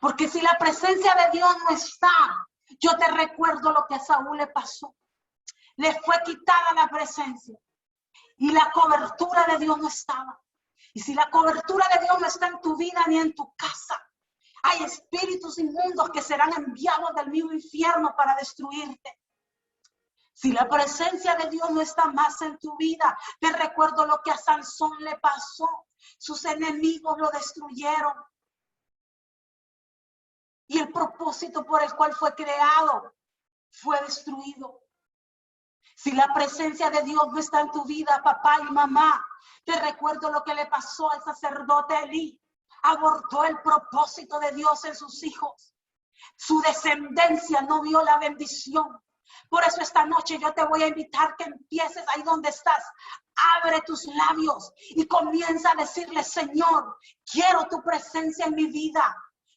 Porque si la presencia de Dios no está, yo te recuerdo lo que a Saúl le pasó. Le fue quitada la presencia y la cobertura de Dios no estaba. Y si la cobertura de Dios no está en tu vida ni en tu casa, hay espíritus inmundos que serán enviados del mismo infierno para destruirte. Si la presencia de Dios no está más en tu vida, te recuerdo lo que a Sansón le pasó. Sus enemigos lo destruyeron. Y el propósito por el cual fue creado fue destruido. Si la presencia de Dios no está en tu vida, papá y mamá, te recuerdo lo que le pasó al sacerdote Elí. Abortó el propósito de Dios en sus hijos. Su descendencia no vio la bendición. Por eso esta noche yo te voy a invitar que empieces ahí donde estás. Abre tus labios y comienza a decirle, Señor, quiero tu presencia en mi vida.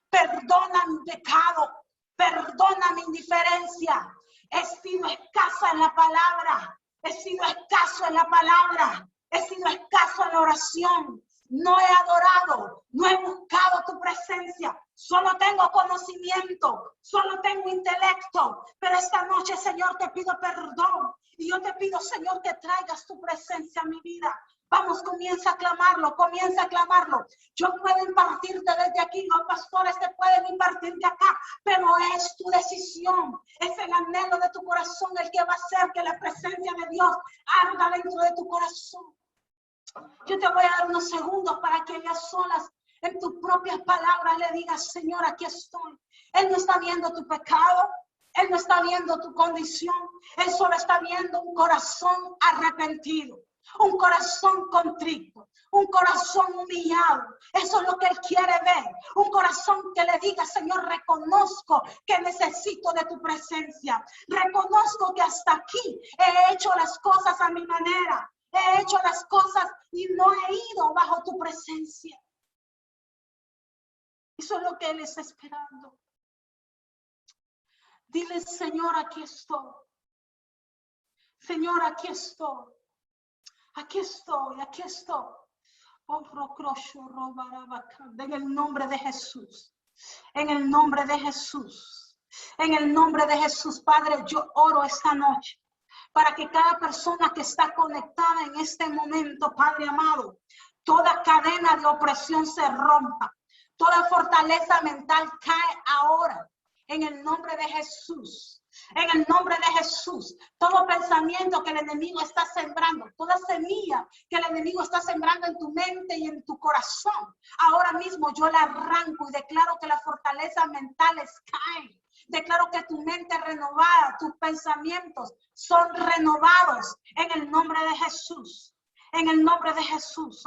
Perdona mi pecado, perdona mi indiferencia. He sido escasa en la palabra, he sido escaso en la palabra, he sido escaso en la oración. no he adorado, no he buscado tu presencia. Solo tengo conocimiento, solo tengo intelecto. Pero esta noche, Señor, te pido perdón. Y yo te pido, Señor, que traigas tu presencia a mi vida. Vamos, comienza a clamarlo, comienza a clamarlo. Yo puedo impartirte desde aquí, los pastores te pueden impartir de acá, pero es tu decisión, es el anhelo de tu corazón el que va a hacer que la presencia de Dios arda dentro de tu corazón. Yo te voy a dar unos segundos para que ellas solas, en tus propias palabras, le digas, Señor, aquí estoy. Él no está viendo tu pecado, Él no está viendo tu condición, Él solo está viendo un corazón arrepentido. Un corazón contrito, un corazón humillado. Eso es lo que Él quiere ver. Un corazón que le diga, Señor, reconozco que necesito de tu presencia. Reconozco que hasta aquí he hecho las cosas a mi manera. He hecho las cosas y no he ido bajo tu presencia. Eso es lo que Él está esperando. Dile, Señor, aquí estoy. Señor, aquí estoy. Aquí estoy, aquí estoy. En el nombre de Jesús. En el nombre de Jesús. En el nombre de Jesús, Padre, yo oro esta noche para que cada persona que está conectada en este momento, Padre amado, toda cadena de opresión se rompa. Toda fortaleza mental cae ahora. En el nombre de Jesús. En el nombre de Jesús, todo pensamiento que el enemigo está sembrando, toda semilla que el enemigo está sembrando en tu mente y en tu corazón, ahora mismo yo la arranco y declaro que las fortalezas mentales caen. Declaro que tu mente es renovada, tus pensamientos son renovados en el nombre de Jesús. En el nombre de Jesús,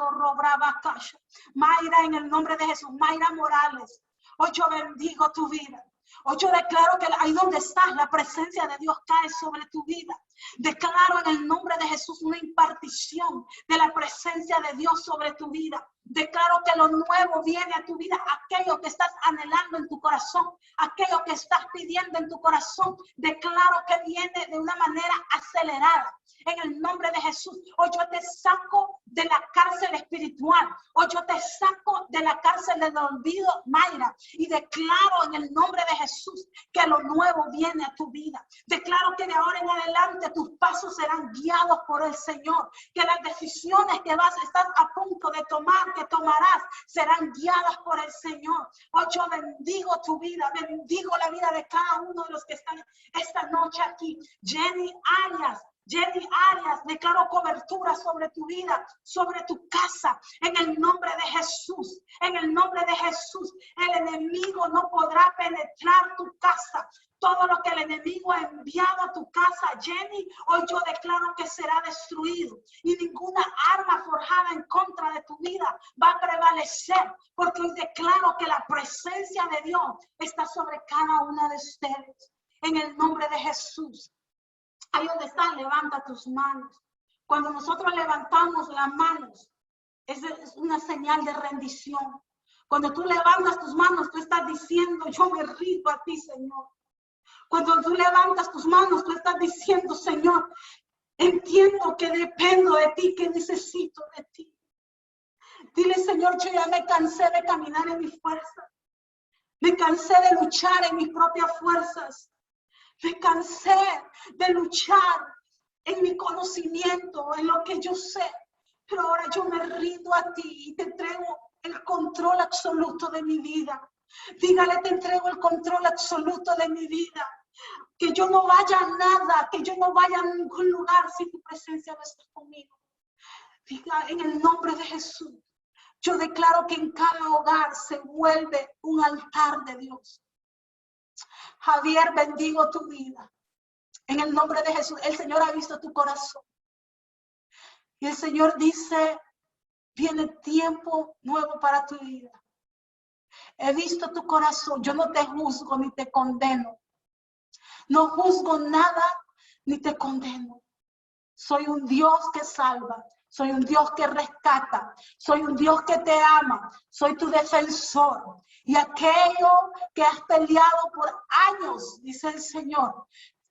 Mayra, en el nombre de Jesús, Mayra Morales, hoy yo bendigo tu vida. Hoy yo declaro que ahí donde estás, la presencia de Dios cae sobre tu vida. Declaro en el nombre de Jesús una impartición de la presencia de Dios sobre tu vida. Declaro que lo nuevo viene a tu vida, aquello que estás anhelando en tu corazón, aquello que estás pidiendo en tu corazón. Declaro que viene de una manera acelerada. En el nombre de Jesús, hoy yo te saco de la cárcel espiritual. Hoy yo te saco de la cárcel del olvido, Mayra, y declaro en el nombre de Jesús que lo nuevo viene a tu vida. Declaro que de ahora en adelante tus pasos serán guiados por el Señor, que las decisiones que estás a punto de tomar, que tomarás, serán guiadas por el Señor. Hoy yo bendigo tu vida, bendigo la vida de cada uno de los que están esta noche aquí. Jenny Arias, declaro cobertura sobre tu vida, sobre tu casa, en el nombre de Jesús. En el nombre de Jesús, el enemigo no podrá penetrar tu casa. Todo lo que el enemigo ha enviado a tu casa, Jenny, hoy yo declaro que será destruido. Y ninguna arma forjada en contra de tu vida va a prevalecer, porque hoy declaro que la presencia de Dios está sobre cada una de ustedes. En el nombre de Jesús. Ahí donde están, levanta tus manos. Cuando nosotros levantamos las manos, es una señal de rendición. Cuando tú levantas tus manos, tú estás diciendo, yo me rindo a ti, Señor. Cuando tú levantas tus manos, tú estás diciendo, Señor, entiendo que dependo de ti, que necesito de ti. Dile, Señor, yo ya me cansé de caminar en mis fuerzas. Me cansé de luchar en mis propias fuerzas. Me cansé de luchar en mi conocimiento, en lo que yo sé. Pero ahora yo me rindo a ti y te entrego el control absoluto de mi vida. Dígale, te entrego el control absoluto de mi vida. Que yo no vaya a nada, que yo no vaya a ningún lugar si tu presencia no está conmigo. Diga, en el nombre de Jesús, yo declaro que en cada hogar se vuelve un altar de Dios. Javier, bendigo tu vida. En el nombre de Jesús, el Señor ha visto tu corazón. Y el Señor dice, viene tiempo nuevo para tu vida. He visto tu corazón. Yo no te juzgo ni te condeno. No juzgo nada ni te condeno. Soy un Dios que salva. Soy un Dios que rescata. Soy un Dios que te ama. Soy tu defensor. Y aquello que has peleado por años, dice el Señor,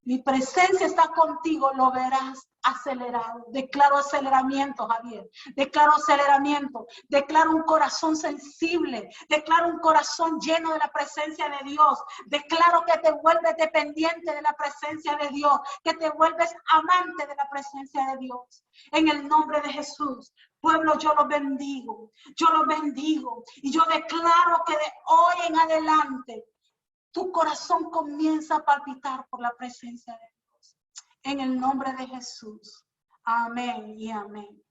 Mi presencia está contigo, lo verás acelerado. Declaro aceleramiento, Javier. Declaro aceleramiento. Declaro un corazón sensible. Declaro un corazón lleno de la presencia de Dios. Declaro que te vuelves dependiente de la presencia de Dios. Que te vuelves amante de la presencia de Dios. En el nombre de Jesús. Pueblo, yo los bendigo. Yo los bendigo. Y yo declaro que de hoy en adelante tu corazón comienza a palpitar por la presencia de Dios. En el nombre de Jesús. Amén y amén.